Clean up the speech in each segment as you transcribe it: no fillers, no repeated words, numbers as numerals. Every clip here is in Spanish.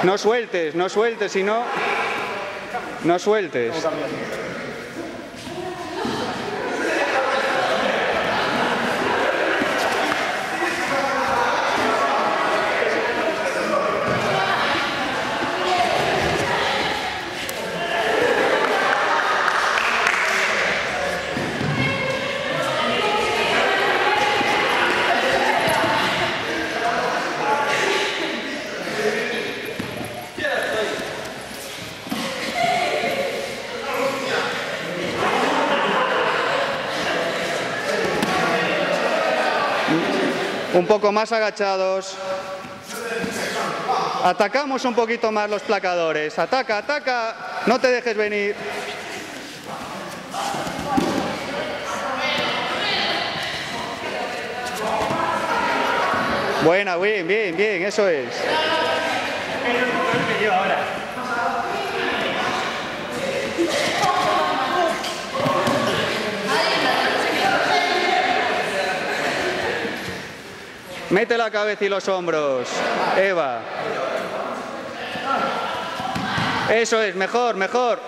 No sueltes, no sueltes, si no... No sueltes. Un poco más agachados. Atacamos un poquito más los placadores. Ataca, ataca. No te dejes venir. Buena, bien, bien, bien. Eso es. Mete la cabeza y los hombros, Eva. Eso es, mejor, mejor.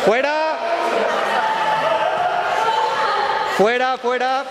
Fuera. Fuera, fuera.